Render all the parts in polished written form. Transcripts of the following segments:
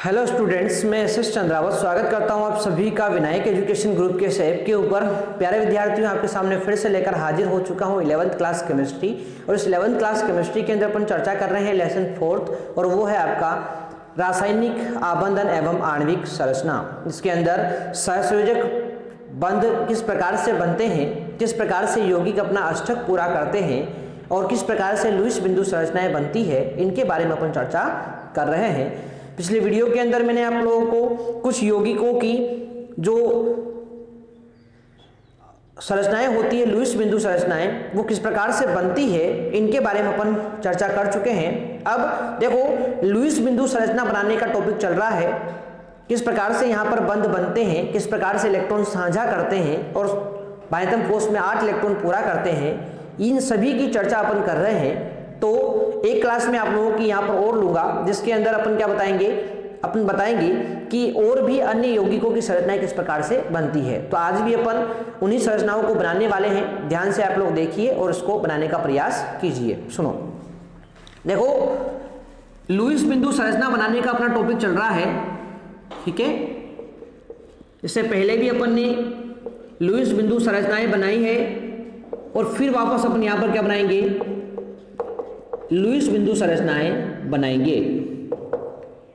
Hello students, मैं SS Chandrawat स्वागत करता हूं आप सभी का विनायक एजुकेशन ग्रुप के ऐप के ऊपर। प्यारे विद्यार्थियों, आपके सामने फिर से लेकर हाजिर हो चुका हूं 11th क्लास केमिस्ट्री। और इस 11th क्लास केमिस्ट्री के अंदर अपन चर्चा कर रहे हैं लेसन 4th, और वो है आपका रासायनिक आबंधन एवं आणविक संरचना। इसके अंदर सहसंयोजक बंध किस प्रकार से बनते हैं, किस प्रकार से यौगिक अपना अष्टक पूरा करते हैं और किस प्रकार से लुईस बिंदु संरचनाएं बनती है, इनके बारे में अपन चर्चा कर रहे हैं। पिछले वीडियो के अंदर मैंने आप लोगों को कुछ यौगिकों की जो संरचनाएं होती है, लुईस बिंदु संरचनाएं, वो किस प्रकार से बनती है, इनके बारे में अपन चर्चा कर चुके हैं। अब देखो, लुईस बिंदु संरचना बनाने का टॉपिक चल रहा है, किस प्रकार से यहाँ पर बंध बनते हैं, किस प्रकार से इलेक्ट्रॉन साझा करते हैं और बाह्यतम कोश में 8 इलेक्ट्रॉन पूरा करते हैं, इन सभी की चर्चा अपन कर रहे हैं। तो एक क्लास में आप लोगों की यहाँ पर और लूंगा, जिसके अंदर अपन क्या बताएंगे, अपन बताएंगे कि और भी अन्य यौगिकों की संरचनाएं किस प्रकार से बनती है। तो आज भी अपन उन्हीं संरचनाओं को बनाने वाले हैं। ध्यान से आप लोग देखिए और इसको बनाने का प्रयास कीजिए। सुनो, देखो, लुईस बिंदु संरचना बनाने का अपना टॉपिक चल रहा है, ठीक है। इससे पहले भी अपन ने लुईस बिंदु संरचनाएं बनाई है और फिर वापस अपन यहां पर क्या बनाएंगे, लुईस बिंदु संरचनाएं बनाएंगे।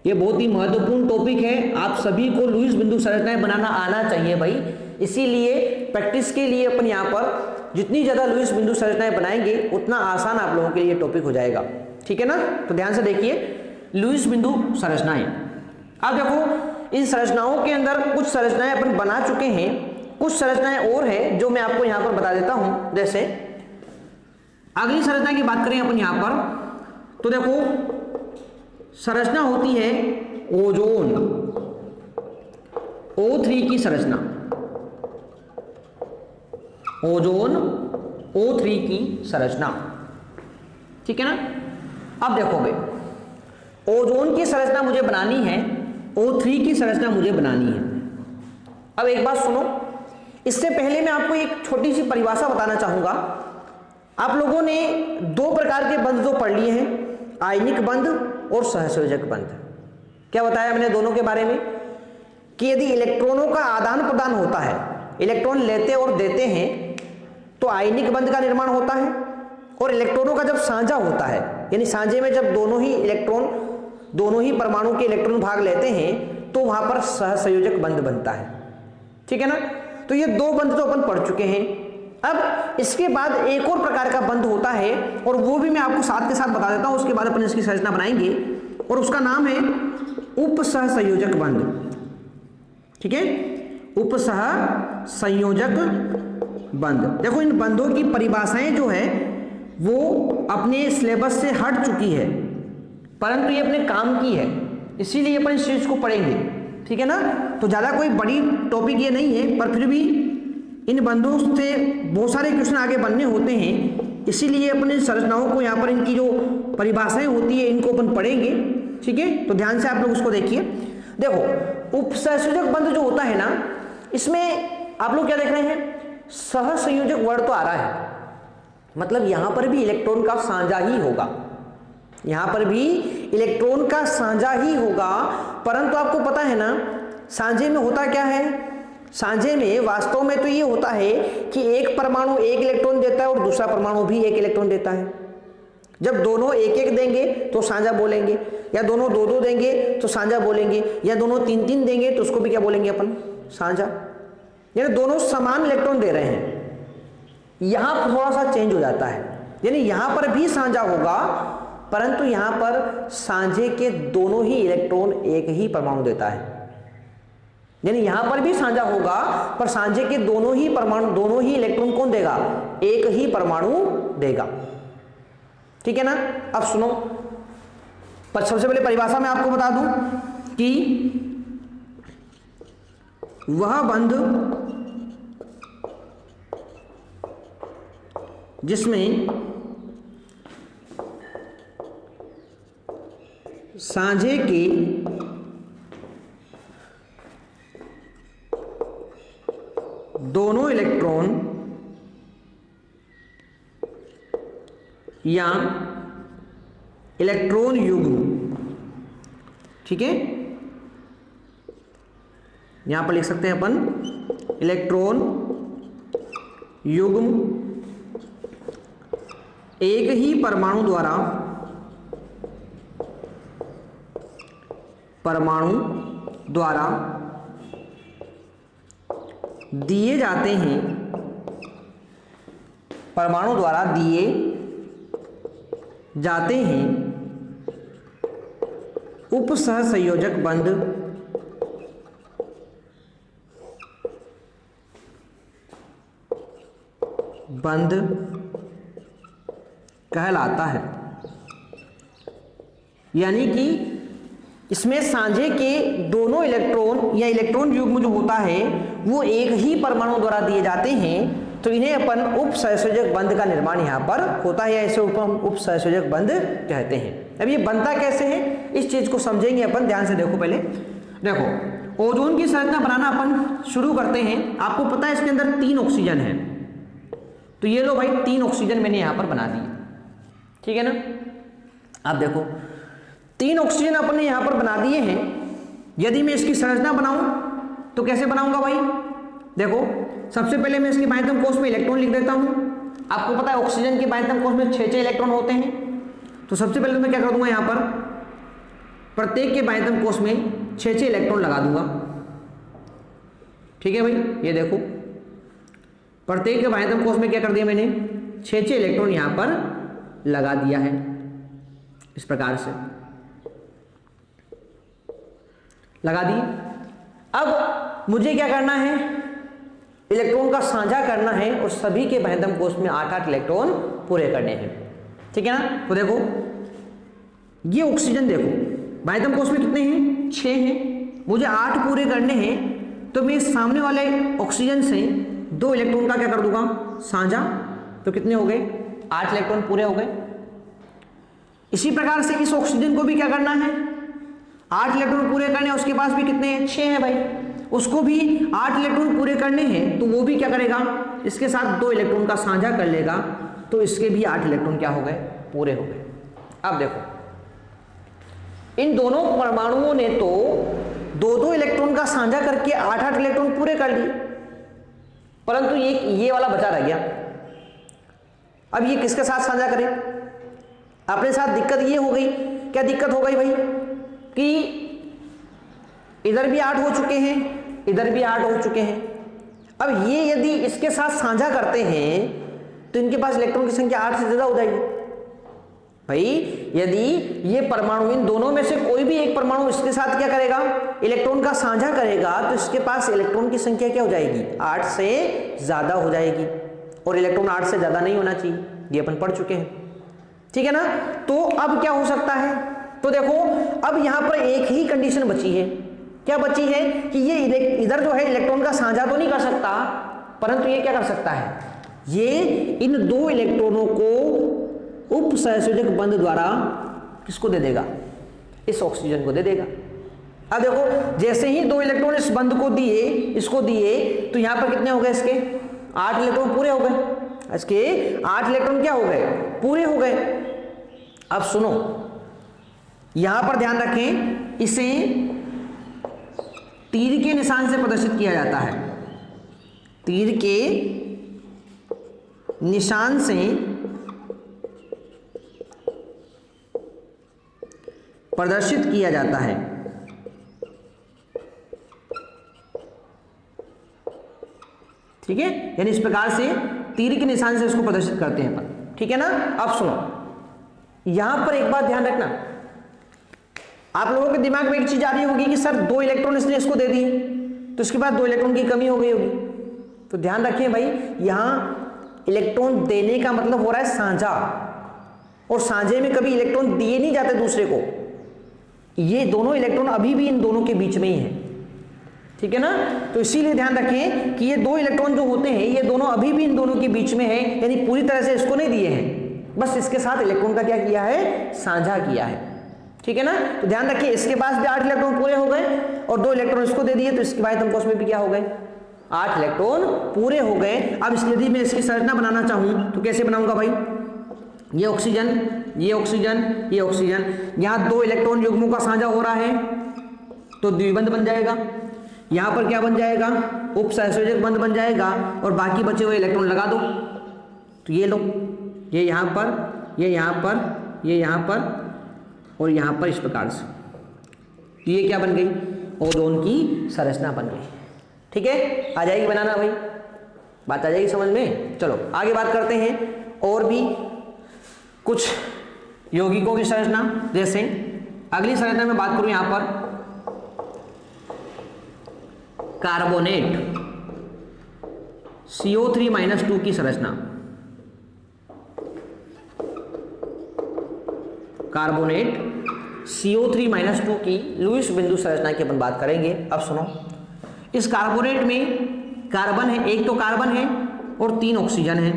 ये बहुत ही महत्वपूर्ण टॉपिक है, आप सभी को लुईस बिंदु संरचनाएं बनाना आना चाहिए भाई। इसीलिए प्रैक्टिस के लिए अपन यहाँ पर जितनी ज्यादा लुईस बिंदु संरचनाएं बनाएंगे उतना आसान आप लोगों के लिए टॉपिक हो जाएगा, ठीक है ना। तो ध्यान से देखिए, लुईस बिंदु संरचनाएं। अब देखो, इन संरचनाओं के अंदर कुछ संरचनाएं अपन बना चुके हैं, कुछ संरचनाएं और है जो मैं आपको यहां पर बता देता हूं। जैसे अगली संरचना की बात करें अपन यहां पर, तो देखो संरचना होती है ओजोन, O3 की संरचना, ओजोन O3 की संरचना, ठीक है ना। अब देखो भाई, ओजोन की संरचना मुझे बनानी है, O3 की संरचना मुझे बनानी है। अब एक बात सुनो, इससे पहले मैं आपको एक छोटी सी परिभाषा बताना चाहूंगा। आप लोगों ने 2 प्रकार के बंध जो पढ़ लिए हैं, आयनिक बंध और सहसंयोजक बंध। क्या बताया मैंने दोनों के बारे में, कि यदि इलेक्ट्रॉनों का आदान प्रदान होता है, इलेक्ट्रॉन लेते और देते हैं, तो आयनिक बंध का निर्माण होता है। और इलेक्ट्रॉनों का जब साझा होता है, यानी साझे में जब दोनों ही परमाणु के इलेक्ट्रॉन भाग लेते हैं, तो वहां पर सहसंयोजक बंध बनता है, ठीक है ना। तो ये 2 बंध तो अपन पढ़ चुके हैं। अब इसके बाद एक और प्रकार का बंध होता है, और वो भी मैं आपको साथ के साथ बता देता हूं, उसके बाद अपन इसकी संरचना बनाएंगे, और उसका नाम है उपसहसंयोजक बंध, ठीक है। उपसहसंयोजक बंध। देखो, इन बंधों की परिभाषाएं जो है वो अपने सिलेबस से हट चुकी है, परंतु ये अपने काम की है, इसीलिए अपन इस चीज को पढ़ेंगे, ठीक है ना। तो ज्यादा कोई बड़ी टॉपिक ये नहीं है, पर फिर भी इन बंधों से बहुत सारे क्वेश्चन आगे बनने होते हैं, इसीलिए अपने संरचनाओं को यहाँ पर इनकी जो परिभाषाएं होती है इनको अपन पढ़ेंगे, ठीक है। तो ध्यान से आप लोग उसको देखिए। देखो, उपसहसंयोजक बंध जो होता है ना, इसमें आप लोग क्या देख रहे हैं, सहसंयोजक वर्ड तो आ रहा है, मतलब यहां पर भी इलेक्ट्रॉन का साझा ही होगा, यहां पर भी इलेक्ट्रॉन का साझा ही होगा। परंतु आपको पता है ना, साझे में होता क्या है, साझे में वास्तव में तो ये होता है कि एक परमाणु 1 इलेक्ट्रॉन देता है और दूसरा परमाणु भी 1 इलेक्ट्रॉन देता है। जब दोनों 1-1 देंगे तो साझा बोलेंगे, या दोनों 2-2 देंगे तो साझा बोलेंगे, या दोनों 3-3 देंगे तो उसको भी क्या बोलेंगे अपन, साझा। यानी दोनों समान इलेक्ट्रॉन दे रहे हैं। यहां थोड़ा सा चेंज हो जाता है, यानी यहां पर भी साझा होगा, परंतु यहां पर साझे के दोनों ही इलेक्ट्रॉन एक ही परमाणु देता है। यानी यहां पर भी साझा होगा, पर साझे के दोनों ही इलेक्ट्रॉन कौन देगा, एक ही परमाणु देगा, ठीक है ना। अब सुनो, पर सबसे पहले परिभाषा मैं आपको बता दूं कि वह बंध जिसमें साझे के दोनों इलेक्ट्रॉन या इलेक्ट्रॉन युग्म, ठीक है, यहां पर लिख सकते हैं अपन इलेक्ट्रॉन युग्म एक ही परमाणु द्वारा दिए जाते हैं, परमाणु द्वारा दिए जाते हैं उपसहसंयोजक बंध कहलाता है। यानी कि इसमें साझे के दोनों इलेक्ट्रॉन या इलेक्ट्रॉन युग्म जो होता है वो एक ही परमाणु द्वारा दिए जाते हैं, तो इन्हें अपन उपसहसंयोजक बंध का निर्माण यहाँ पर होता है, या इसे उपसहसंयोजक बंध कहते हैं। अब ये बनता कैसे है इस चीज को समझेंगे अपन, ध्यान से देखो। पहले देखो ओजोन की संरचना बनाना अपन शुरू करते हैं। आपको पता है इसके अंदर 3 ऑक्सीजन है, तो ये लो भाई 3 ऑक्सीजन मैंने यहाँ पर बना दिए, ठीक है ना। अब देखो 3 ऑक्सीजन अपन ने यहाँ पर बना दिए हैं। यदि मैं इसकी संरचना बनाऊं तो कैसे बनाऊंगा भाई, देखो सबसे पहले मैं इसके बाह्यतम कोश में इलेक्ट्रॉन लिख देता हूं। आपको पता है ऑक्सीजन के बाह्यतम कोश में 6 इलेक्ट्रॉन होते हैं, तो सबसे पहले मैं क्या कर दूंगा, यहाँ पर प्रत्येक के बाह्यतम कोश में 6 इलेक्ट्रॉन लगा दूंगा, ठीक है भाई। ये देखो प्रत्येक के बाह्यतम कोश में क्या कर दिया मैंने, 6 इलेक्ट्रॉन यहाँ पर लगा दिया है इस प्रकार से लगा दिए। अब मुझे क्या करना है, इलेक्ट्रॉन का साझा करना है और सभी के बाह्यतम कोश में 8-8 इलेक्ट्रॉन पूरे करने हैं, ठीक है ना। तो देखो ये ऑक्सीजन देखो बाह्यतम कोश में कितने हैं, 6 हैं, मुझे 8 पूरे करने हैं, तो मैं सामने वाले ऑक्सीजन से 2 इलेक्ट्रॉन का क्या कर दूंगा, साझा, तो कितने हो गए, 8 इलेक्ट्रॉन पूरे हो गए। इसी प्रकार से इस ऑक्सीजन को भी क्या करना है, 8 इलेक्ट्रॉन पूरे करने हैं, उसके पास भी कितने हैं, 6 हैं भाई, उसको भी 8 इलेक्ट्रॉन पूरे करने हैं, तो वो भी क्या करेगा, इसके साथ 2 इलेक्ट्रॉन का साझा कर लेगा, तो इसके भी 8 इलेक्ट्रॉन क्या हो गए, पूरे हो गए। अब देखो इन दोनों परमाणुओं ने तो 2-2 इलेक्ट्रॉन का साझा करके 8-8 इलेक्ट्रॉन पूरे कर लिए, परंतु ये वाला बचा रह गया। अब ये किसके साथ साझा करें, अपने साथ दिक्कत ये हो गई, क्या दिक्कत हो गई भाई, कि इधर भी 8 हो चुके हैं, इधर भी 8 हो चुके हैं। अब ये यदि इसके साथ साझा करते हैं तो इनके पास इलेक्ट्रॉन की संख्या 8 से ज्यादा हो जाएगी भाई। यदि ये परमाणु, इन दोनों में से कोई भी एक परमाणु इसके साथ क्या करेगा, इलेक्ट्रॉन का साझा करेगा, तो इसके पास इलेक्ट्रॉन की संख्या क्या हो जाएगी, 8 से ज्यादा हो जाएगी, और इलेक्ट्रॉन 8 से ज्यादा नहीं होना चाहिए, ये अपन पढ़ चुके हैं, ठीक है ना। तो अब क्या हो सकता है, तो देखो अब यहां पर एक ही कंडीशन बची है, क्या बची है, कि ये इधर जो है इलेक्ट्रॉन का साझा तो नहीं कर सकता, परंतु ये क्या कर सकता है, ये इन 2 इलेक्ट्रॉनों को उपसहसंयोजक बंध द्वारा किसको दे देगा, इस ऑक्सीजन को दे देगा। अब देखो जैसे ही 2 इलेक्ट्रॉन इस बंध को दिए, इसको दिए, तो यहां पर कितने हो गए, इसके 8 इलेक्ट्रॉन पूरे हो गए, इसके 8 इलेक्ट्रॉन क्या हो गए, पूरे हो गए। अब सुनो यहां पर ध्यान रखें, इसे तीर के निशान से प्रदर्शित किया जाता है, तीर के निशान से प्रदर्शित किया जाता है, ठीक है। यानी इस प्रकार से तीर के निशान से इसको प्रदर्शित करते हैं अपन, ठीक है ना। अब सुनो यहां पर एक बात ध्यान रखना, आप लोगों के दिमाग में एक चीज आ रही होगी कि सर 2 इलेक्ट्रॉन इसने इसको दे दिए, तो इसके बाद 2 इलेक्ट्रॉन की कमी हो गई होगी। तो ध्यान रखें भाई, यहां इलेक्ट्रॉन देने का मतलब हो रहा है साझा, और साझे में कभी इलेक्ट्रॉन दिए नहीं जाते दूसरे को, ये दोनों इलेक्ट्रॉन अभी भी इन दोनों के बीच में ही है, ठीक है ना। तो इसीलिए ध्यान रखें कि ये 2 इलेक्ट्रॉन जो होते हैं ये दोनों अभी भी इन दोनों के बीच में है, यानी पूरी तरह से इसको नहीं दिए हैं, बस इसके साथ इलेक्ट्रॉन का क्या किया है, साझा किया है, ठीक है ना। तो ध्यान रखिए इसके पास भी 8 इलेक्ट्रॉन पूरे हो गए, और 2 इलेक्ट्रॉन इसको दे दिए, तो इसके बाह्यतम कोश में भी क्या हो गए, 8 इलेक्ट्रॉन पूरे हो गए। अब इस यदि मैं इसकी संरचना बनाना चाहूं तो कैसे बनाऊंगा भाई, ये ऑक्सीजन, ये ऑक्सीजन, ये ऑक्सीजन, यहां 2 इलेक्ट्रॉन युग्मों का साझा हो रहा है, तो द्विबंध बन जाएगा। यहाँ पर क्या बन जाएगा, उपसहसंयोजक बंध बन जाएगा और बाकी बचे हुए इलेक्ट्रॉन लगा दो। तो ये लो, ये यहाँ पर, ये यहाँ पर, ये यहाँ पर और यहाँ पर इस प्रकार से, तो ये क्या बन गई, ओजोन की संरचना बन गई। ठीक है, आ जाएगी बनाना भाई, बात आ जाएगी समझ में। चलो आगे बात करते हैं और भी कुछ यौगिकों की संरचना। जैसे अगली संरचना में बात करूं यहां पर कार्बोनेट CO3-2 की संरचना। कार्बोनेट CO3-2 की लुईस बिंदु संरचना की अपन बात करेंगे। अब सुनो, इस कार्बोनेट में कार्बन है, एक तो कार्बन है और 3 ऑक्सीजन है।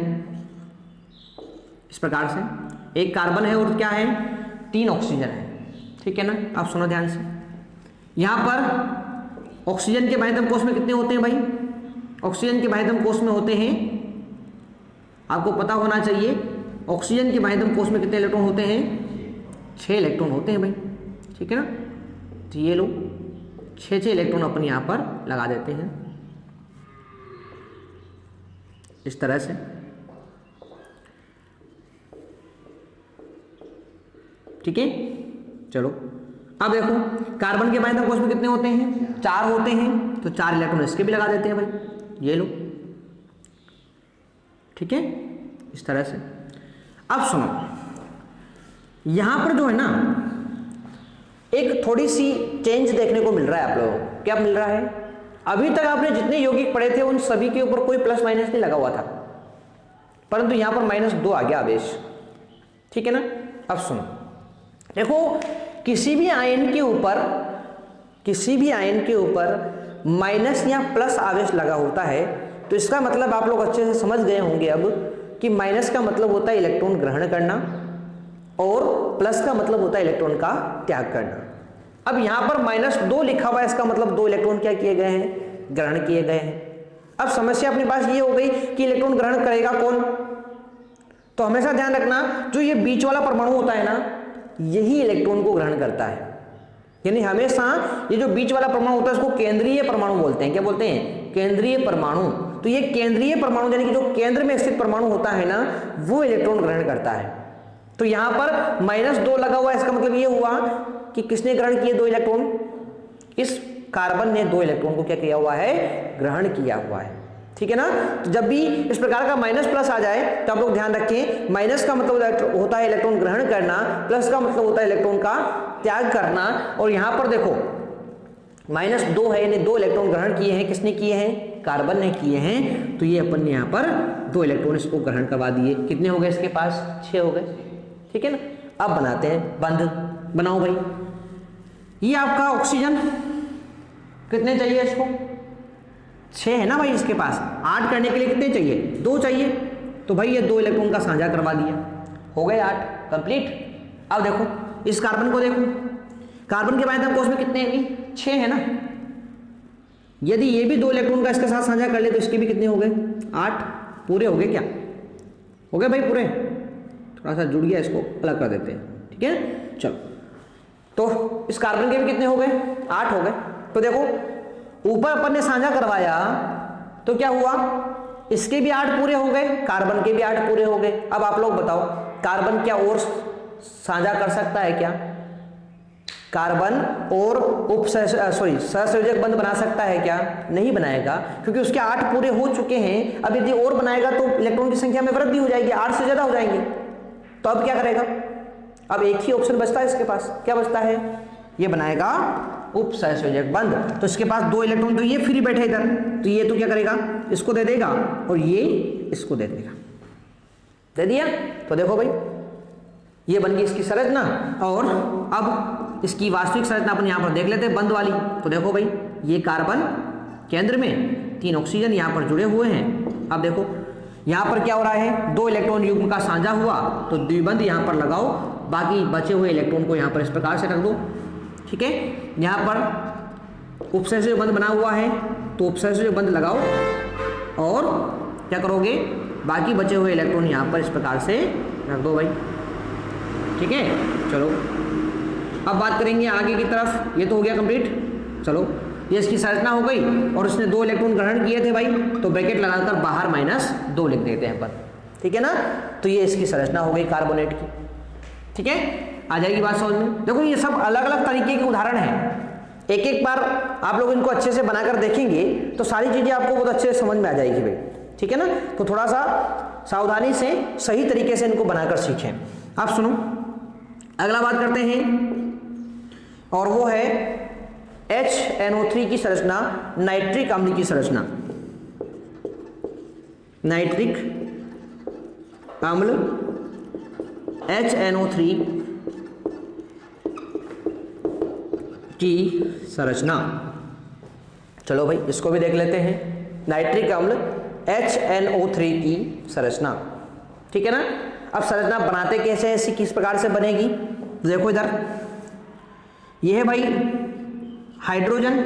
इस प्रकार से एक कार्बन है और क्या है, 3 ऑक्सीजन है। ठीक है ना, आप सुनो ध्यान से। यहां पर ऑक्सीजन के बाह्यतम कोश में कितने होते हैं भाई, ऑक्सीजन के बाह्यतम कोश में होते हैं, आपको पता होना चाहिए, ऑक्सीजन के बाह्यतम कोश में कितने इलेक्ट्रॉन होते हैं, 6 इलेक्ट्रॉन होते हैं भाई। ठीक है ना, तो ये लो 6 इलेक्ट्रॉन अपन यहाँ पर लगा देते हैं इस तरह से। ठीक है, चलो अब देखो कार्बन के बाह्यतम कोश में कितने होते हैं, 4 होते हैं, तो 4 इलेक्ट्रॉन इसके भी लगा देते हैं भाई, ये लो। ठीक है, इस तरह से। अब सुनो, यहां पर जो है ना एक थोड़ी सी चेंज देखने को मिल रहा है आप लोगों को। क्या मिल रहा है, अभी तक आपने जितने यौगिक पढ़े थे उन सभी के ऊपर कोई प्लस माइनस नहीं लगा हुआ था, परंतु यहां पर -2 आ गया आवेश। ठीक है ना, अब सुनो, देखो किसी भी आयन के ऊपर माइनस या प्लस आवेश लगा होता है, तो इसका मतलब आप लोग अच्छे से समझ गए होंगे अब कि माइनस का मतलब होता है इलेक्ट्रॉन ग्रहण करना और प्लस का मतलब होता है इलेक्ट्रॉन का त्याग करना। अब यहां पर -2 लिखा हुआ है, इसका मतलब 2 इलेक्ट्रॉन क्या किए गए हैं, ग्रहण किए गए हैं। अब समस्या अपने पास ये हो गई कि इलेक्ट्रॉन ग्रहण करेगा कौन, तो हमेशा ध्यान रखना जो ये बीच वाला परमाणु होता है ना, यही इलेक्ट्रॉन को ग्रहण करता है। यानी हमेशा ये जो बीच वाला परमाणु होता है इसको केंद्रीय परमाणु बोलते हैं। क्या बोलते हैं, केंद्रीय परमाणु। तो ये केंद्रीय परमाणु यानी कि जो केंद्र में स्थित परमाणु होता है ना, वो इलेक्ट्रॉन ग्रहण करता है। तो यहां पर -2 लगा हुआ है, इसका मतलब ये हुआ कि किसने ग्रहण किए 2 इलेक्ट्रॉन, इस कार्बन ने 2 इलेक्ट्रॉन को क्या किया हुआ है, ग्रहण किया हुआ है। ठीक है ना, तो जब भी इस प्रकार का माइनस प्लस आ जाए तो आप लोग ध्यान रखें, माइनस का मतलब होता है इलेक्ट्रॉन ग्रहण करना, प्लस का मतलब होता है इलेक्ट्रॉन का त्याग करना। और यहां पर देखो -2 है, यानी 2 इलेक्ट्रॉन ग्रहण किए हैं, किसने किए हैं, कार्बन ने किए हैं। तो ये अपन ने यहां पर 2 इलेक्ट्रॉन इसको ग्रहण करवा दिए। कितने हो गए इसके पास, 6 हो गए। ठीक है ना, अब बनाते हैं बंध। बनाओ भाई, ये आपका ऑक्सीजन कितने चाहिए इसको, 6 है ना भाई इसके पास, 8 करने के लिए कितने चाहिए, 2 चाहिए। तो भाई ये 2 इलेक्ट्रॉन का साझा करवा दिया, हो गए 8 कंप्लीट। अब देखो इस कार्बन को देखो, कार्बन के बाह्यतम कोश में कितने हैं, 6 है ना। यदि ये भी 2 इलेक्ट्रॉन का इसके साथ साझा कर ले तो इसके भी कितने हो गए, 8 पूरे हो गए। क्या हो गए भाई पूरे, थोड़ा सा जुड़ गया, इसको अलग कर देते हैं। ठीक है, चलो, तो इस कार्बन के भी कितने हो गए, 8 हो गए। तो देखो ऊपर अपन ने साझा करवाया तो क्या हुआ, इसके भी 8 पूरे हो गए, कार्बन के भी 8 पूरे हो गए। अब आप लोग बताओ, कार्बन क्या और साझा कर सकता है क्या, कार्बन और सहसंयोजक बंध बना सकता है क्या, नहीं बनाएगा, क्योंकि उसके 8 पूरे हो चुके हैं। अब यदि और बनाएगा तो इलेक्ट्रॉन की संख्या में वृद्धि हो जाएगी, 8 से ज्यादा हो जाएंगे। तो अब क्या करेगा, अब एक ही ऑप्शन बचता है इसके पास, क्या बचता है, ये बनाएगा उपसहसंयोजक बंध। तो इसके पास 2 इलेक्ट्रॉन, तो ये फ्री बैठे इधर, तो ये तो क्या करेगा, इसको दे देगा और ये इसको दे देगा, दे दिया। तो देखो भाई ये बन गई इसकी संरचना। और अब इसकी वास्तविक संरचना अपन यहाँ पर देख लेते हैं बंध वाली। तो देखो भाई ये कार्बन केंद्र में, 3 ऑक्सीजन यहाँ पर जुड़े हुए हैं। अब देखो यहाँ पर क्या हो रहा है, 2 इलेक्ट्रॉन युग्म का साझा हुआ तो द्विबंध यहाँ पर लगाओ, बाकी बचे हुए इलेक्ट्रॉन को यहाँ पर इस प्रकार से रख दो। ठीक है, यहाँ पर उपसहसंयोजक बंध बना हुआ है तो उपसहसंयोजक बंध लगाओ और क्या करोगे, बाकी बचे हुए इलेक्ट्रॉन यहाँ पर इस प्रकार से रख दो भाई। ठीक है, चलो अब बात करेंगे आगे की तरफ। ये तो हो गया कंप्लीट। चलो ये इसकी संरचना हो गई और उसने 2 इलेक्ट्रॉन ग्रहण किए थे भाई, तो ब्रैकेट लगाकर बाहर -2 लिख देते हैं अपन, ठीक है ना। तो ये इसकी संरचना हो गई कार्बोनेट की, ठीक है, आ जाएगी बात समझ में। देखो ये सब अलग अलग तरीके के उदाहरण हैं, एक एक बार आप लोग इनको अच्छे से बनाकर देखेंगे तो सारी चीजें आपको बहुत अच्छे से समझ में आ जाएगी भाई, ठीक है ना। तो थोड़ा सा सावधानी से सही तरीके से इनको बनाकर सीखें। आप सुनो, अगला बात करते हैं और वो है HNO3 की संरचना, नाइट्रिक अम्ल की संरचना। नाइट्रिक अम्ल HNO3 की संरचना। चलो भाई इसको भी देख लेते हैं, नाइट्रिक अम्ल HNO3 की संरचना, ठीक है ना। अब संरचना बनाते कैसे हैं, ऐसी किस प्रकार से बनेगी, देखो इधर ये है भाई हाइड्रोजन,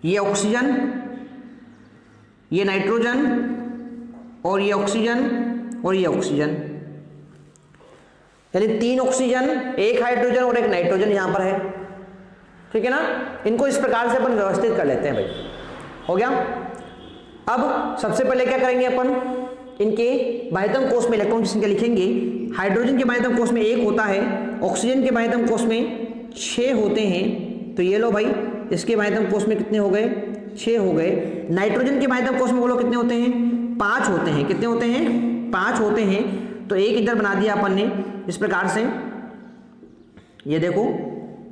ये ऑक्सीजन, ये नाइट्रोजन और ये ऑक्सीजन और ये ऑक्सीजन, यानी 3 ऑक्सीजन, 1 हाइड्रोजन और 1 नाइट्रोजन यहां पर है, ठीक है ना। इनको इस प्रकार से अपन व्यवस्थित कर लेते हैं भाई, हो गया। अब सबसे पहले क्या करेंगे अपन, इनके बाह्यतम कोश में इलेक्ट्रॉन की संख्या लिखेंगे। हाइड्रोजन के बाह्यतम कोश में 1 होता है, ऑक्सीजन के बाह्यतम कोश में 6 होते हैं, तो ये लो भाई इसके बाह्यतम कोश में कितने हो गए, 6 हो गए। नाइट्रोजन के बाह्यतम कोश में बोलो कितने होते हैं, 5 होते हैं, कितने होते हैं, 5 होते हैं, तो एक इधर बना दिया अपन ने इस प्रकार से। ये देखो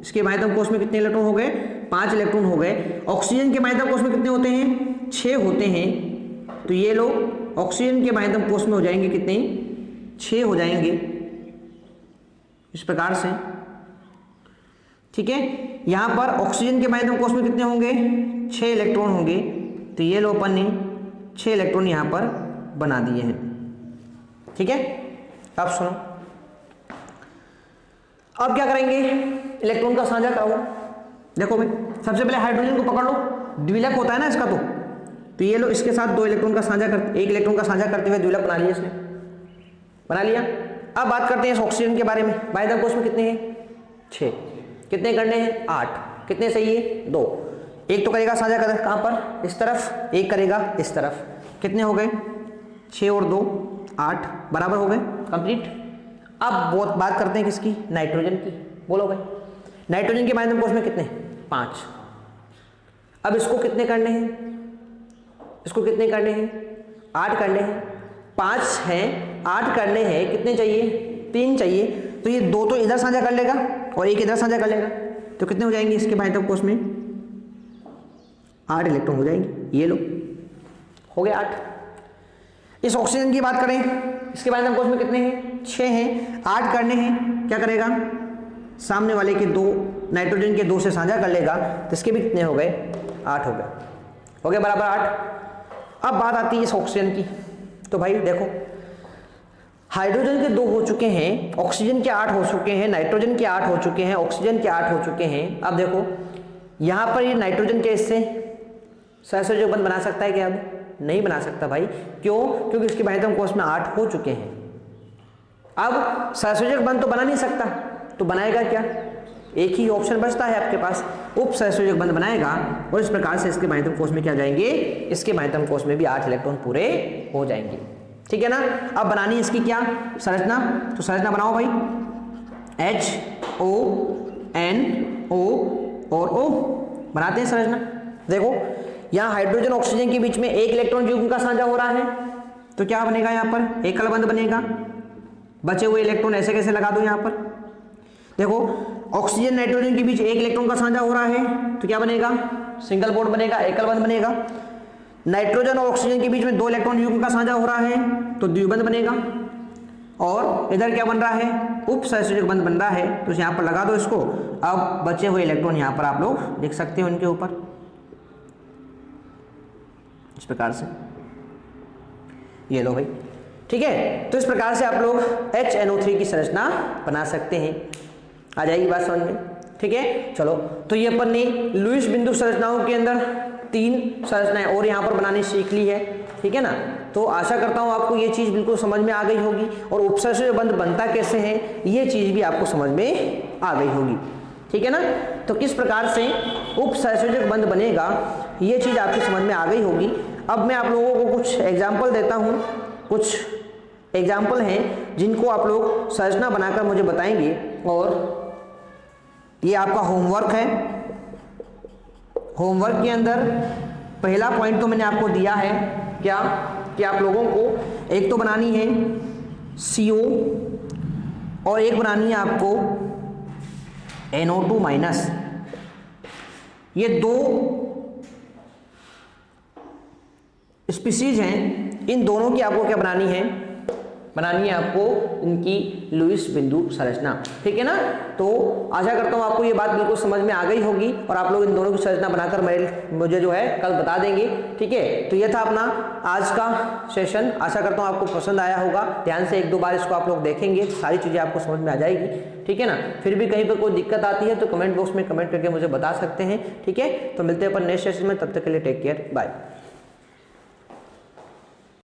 इसके बाह्यतम कोश में कितने इलेक्ट्रॉन हो गए, 5 इलेक्ट्रॉन हो गए। ऑक्सीजन के बाह्यतम कोश में कितने होते हैं, 6 होते हैं, तो ये लो ऑक्सीजन के बाह्यतम कोश में हो जाएंगे कितने, 6 हो जाएंगे इस प्रकार से, ठीक है। यहां पर ऑक्सीजन के बाह्यतम कोश में कितने होंगे, 6 इलेक्ट्रॉन होंगे, तो ये लो अपन ने 6 इलेक्ट्रॉन यहां पर बना दिए हैं, ठीक है। अब सुनो, अब क्या करेंगे, इलेक्ट्रॉन का साझा कराओ। देखो भाई सबसे पहले हाइड्रोजन को पकड़ लो, द्विलक होता है ना इसका, तो ये लो इसके साथ 2 इलेक्ट्रॉन का साझा कर, 1 इलेक्ट्रॉन का साझा करते हुए द्विलक बना लिया इसने, बना लिया। अब बात करते हैं इस ऑक्सीजन के बारे में, बाह्यतम कोश में कितने हैं, 6, कितने करने हैं, 8, कितने सही है, 2, एक तो करेगा साझा कर कहां पर, इस तरफ, एक करेगा इस तरफ, कितने हो गए, 6 और 2 8, बराबर हो गए, कंप्लीट। अब बहुत बात करते हैं किसकी, नाइट्रोजन की, बोलो भाई नाइट्रोजन के बाह्यतम कोश में कितने, 5। अब इसको कितने करने हैं, इसको कितने करने हैं, 8 करने हैं, 5 हैं, 8 करने हैं, कितने चाहिए, 3 चाहिए, तो ये 2 तो इधर साझा कर लेगा और 1 इधर साझा कर लेगा, तो कितने हो जाएंगे इसके बाह्यतम कोश में, 8 इलेक्ट्रॉन हो जाएंगे, ये लो हो गए 8। इस ऑक्सीजन की बात करें, इसके बाह्यतम कोश में कितने हैं, 6 हैं, 8 करने हैं, क्या करेगा, सामने वाले के 2 नाइट्रोजन के 2 से साझा कर लेगा, तो इसके भी कितने हो गए, 8 हो गए बराबर 8। अब बात आती है इस ऑक्सीजन की, तो भाई देखो हाइड्रोजन के 2 हो चुके हैं, ऑक्सीजन के 8 हो चुके हैं, नाइट्रोजन के 8 हो चुके हैं, ऑक्सीजन के 8 हो चुके हैं। अब देखो यहां पर ये नाइट्रोजन के इससे सहसंयोजक बंध बना सकता है क्या, अब नहीं बना सकता भाई, क्यों, क्योंकि इसके बाह्यतम कोश में 8 हो चुके हैं। अब सहसंयोजक बंध तो बना नहीं सकता, तो बनाएगा क्या, एक ही ऑप्शन बचता है आपके पास, उप सहसंयोजक बंध बनाएगा, और इस प्रकार से इसके बाह्यतम कोश में क्या जाएंगे, इसके बाह्यतम कोश में भी 8 इलेक्ट्रॉन पूरे हो जाएंगे, ठीक है ना। अब बनानी है इसकी क्या संरचना, तो संरचना बनाओ भाई, HO NO और O बनाते हैं संरचना। देखो यहाँ हाइड्रोजन ऑक्सीजन के बीच में 1 इलेक्ट्रॉन युग्म का साझा हो रहा है, तो क्या बनेगा, यहाँ पर एकल बंध बनेगा, बचे हुए इलेक्ट्रॉन ऐसे कैसे लगा दो यहाँ पर। देखो ऑक्सीजन नाइट्रोजन के बीच 1 इलेक्ट्रॉन का साझा हो रहा है, तो क्या बनेगा, सिंगल बॉन्ड बनेगा, एकल बंध बनेगा। नाइट्रोजन और ऑक्सीजन के बीच में 2 इलेक्ट्रॉन युग्म का साझा हो रहा है, तो द्विबंध बनेगा। और इधर क्या बन रहा है, उप सहसंयोजक बंध बन रहा है, तो यहाँ पर लगा दो इसको। अब बचे हुए इलेक्ट्रॉन यहाँ पर आप लोग लिख सकते हो इनके ऊपर इस प्रकार से, ये लो भाई, ठीक है। तो इस प्रकार से आप लोग HNO3 की संरचना बना सकते हैं, आ जाएगी बात समझ में, ठीक है। चलो तो ये अपन ने लुईस बिंदु संरचनाओं के अंदर 3 संरचनाएं और यहाँ पर बनानी सीख ली है, ठीक है ना। तो आशा करता हूँ आपको ये चीज़ बिल्कुल समझ में आ गई होगी, और उपसर्जक बंध बनता कैसे है ये चीज़ भी आपको समझ में आ गई होगी, ठीक है ना। तो किस प्रकार से उपसहसंयोजक बंध बनेगा, ये चीज़ आपकी समझ में आ गई होगी। अब मैं आप लोगों को कुछ एग्जाम्पल देता हूँ, कुछ एग्जाम्पल हैं जिनको आप लोग संरचना बनाकर मुझे बताएंगे, और ये आपका होमवर्क है। होमवर्क के अंदर पहला पॉइंट तो मैंने आपको दिया है क्या, कि आप लोगों को एक तो बनानी है CO और एक बनानी है आपको NO2 माइनस। ये दो स्पीसीज हैं, इन दोनों की आपको क्या बनानी है, बनानी है आपको इनकी लुईस बिंदु संरचना, ठीक है ना। तो आशा करता हूँ आपको ये बात बिल्कुल समझ में आ गई होगी और आप लोग इन दोनों की संरचना बनाकर मुझे जो है कल बता देंगे, ठीक है। तो ये था अपना आज का सेशन, आशा करता हूँ आपको पसंद आया होगा। ध्यान से 1-2 बार इसको आप लोग देखेंगे, सारी चीज़ें आपको समझ में आ जाएगी, ठीक है ना। फिर भी कहीं पर कोई दिक्कत आती है तो कमेंट बॉक्स में कमेंट करके मुझे बता सकते हैं, ठीक है। तो मिलते हैं अपन नेक्स्ट सेशन में, तब तक के लिए टेक केयर, बाय।